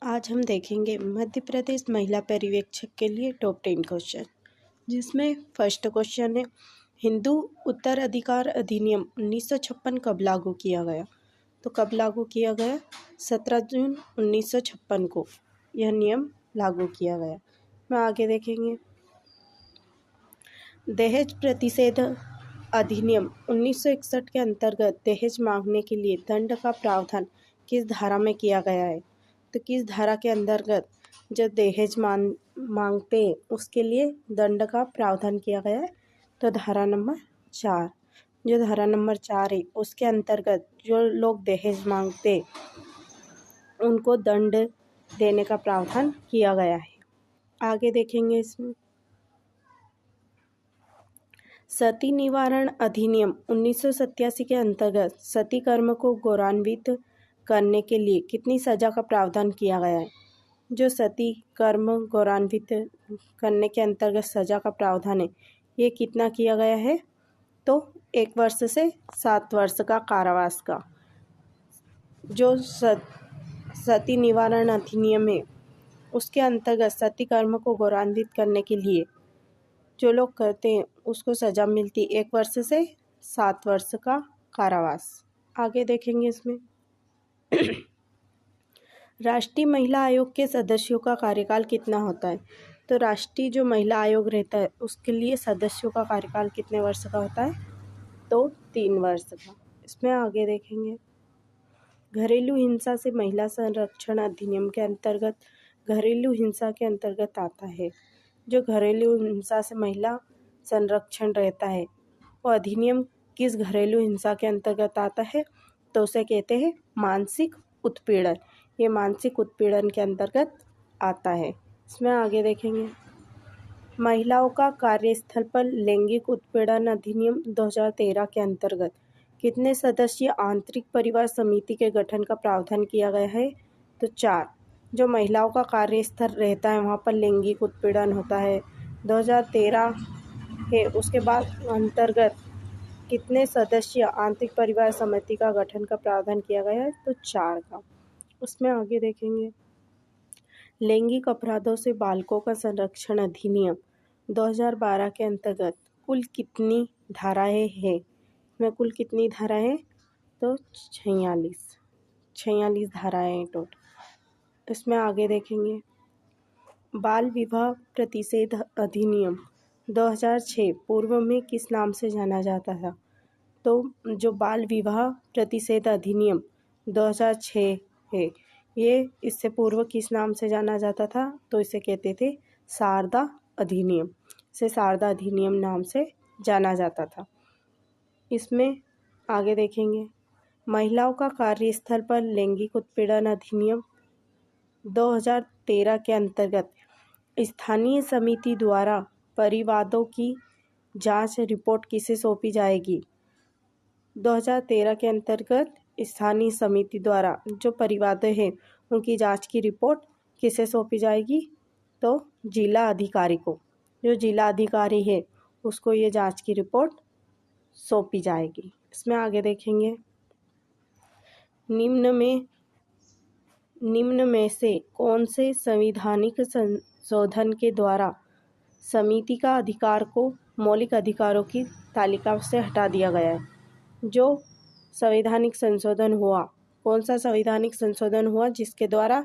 आज हम देखेंगे मध्य प्रदेश महिला पर्यवेक्षक के लिए टॉप 10 क्वेश्चन, जिसमें फर्स्ट क्वेश्चन है हिंदू उत्तराधिकार अधिनियम 1956 कब लागू किया गया। तो कब लागू किया गया? 17 जून 1956 को यह नियम लागू किया गया। मैं आगे देखेंगे दहेज प्रतिषेध अधिनियम 1961 के अंतर्गत दहेज मांगने के लिए दंड का प्रावधान किस धारा में किया गया है। तो किस धारा के अंतर्गत जो दहेज मांगते उसके लिए दंड का प्रावधान किया गया है। तो धारा नंबर 4, जो धारा नंबर 4 है उसके अंतर्गत जो लोग दहेज मांगते उनको दंड देने का प्रावधान किया गया है। आगे देखेंगे इसमें सती निवारण अधिनियम 1987 के अंतर्गत सती कर्म को गौरवान्वित करने के लिए कितनी सजा का प्रावधान किया गया है। जो सती कर्म गौरवान्वित करने के अंतर्गत सजा का प्रावधान है ये कितना किया गया है। तो 1 वर्ष से 7 वर्ष का कारावास का। जो सती निवारण अधिनियम है उसके अंतर्गत सती कर्म को गौरवान्वित करने के लिए जो लोग करते हैं उसको सजा मिलती 1 वर्ष से 7 वर्ष का कारावास। आगे देखेंगे इसमें राष्ट्रीय महिला आयोग के सदस्यों का कार्यकाल कितना होता है। तो राष्ट्रीय जो महिला आयोग रहता है उसके लिए सदस्यों का कार्यकाल कितने वर्ष का होता है। तो 3 वर्ष का। इसमें आगे देखेंगे घरेलू हिंसा से महिला संरक्षण अधिनियम के अंतर्गत घरेलू हिंसा के अंतर्गत आता है। जो घरेलू हिंसा से महिला संरक्षण रहता है वो अधिनियम किस घरेलू हिंसा के अंतर्गत आता है। तो उसे कहते हैं मानसिक उत्पीड़न। ये मानसिक उत्पीड़न के अंतर्गत आता है। इसमें आगे देखेंगे महिलाओं का कार्यस्थल पर लैंगिक उत्पीड़न अधिनियम 2013 के अंतर्गत कितने सदस्यीय आंतरिक परिवार समिति के गठन का प्रावधान किया गया है। तो 4। जो महिलाओं का कार्यस्थल रहता है वहाँ पर लैंगिक उत्पीड़न होता है 2013 है। उसके बाद अंतर्गत कितने सदस्यीय आंतरिक परिवार समिति का गठन का प्रावधान किया गया है। तो 4 का। उसमें आगे देखेंगे लैंगिक अपराधों से बालकों का संरक्षण अधिनियम 2012 के अंतर्गत कुल कितनी धाराएं हैं। इसमें कुल कितनी धाराएं हैं। तो 46 धाराएं टोटल। इसमें आगे देखेंगे बाल विवाह प्रतिषेध अधिनियम 2006 पूर्व में किस नाम से जाना जाता था। तो जो बाल विवाह प्रतिषेध अधिनियम 2006 है ये इससे पूर्व किस नाम से जाना जाता था। तो इसे कहते थे शारदा अधिनियम। इसे शारदा अधिनियम नाम से जाना जाता था। इसमें आगे देखेंगे महिलाओं का कार्यस्थल पर लैंगिक उत्पीड़न अधिनियम 2013 के अंतर्गत स्थानीय समिति द्वारा परिवादों की जांच रिपोर्ट किसे सौंपी जाएगी। 2013 के अंतर्गत स्थानीय समिति द्वारा जो परिवाद हैं उनकी जांच की रिपोर्ट किसे सौंपी जाएगी। तो जिला अधिकारी को। जो जिला अधिकारी है उसको ये जांच की रिपोर्ट सौंपी जाएगी। इसमें आगे देखेंगे निम्न में से कौन से संवैधानिक संशोधन के द्वारा समिति का अधिकार को मौलिक अधिकारों की तालिका से हटा दिया गया है। जो संवैधानिक संशोधन हुआ, कौन सा संवैधानिक संशोधन हुआ जिसके द्वारा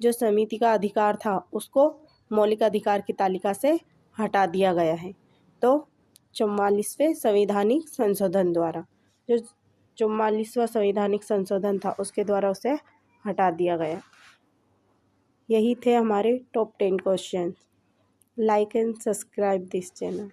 जो समिति का अधिकार था उसको मौलिक अधिकार की तालिका से हटा दिया गया है। तो 44वें संवैधानिक संशोधन द्वारा जो 44वां संवैधानिक संशोधन था उसके द्वारा उसे हटा दिया गया। यही थे हमारे top 10 question. Like and subscribe this channel.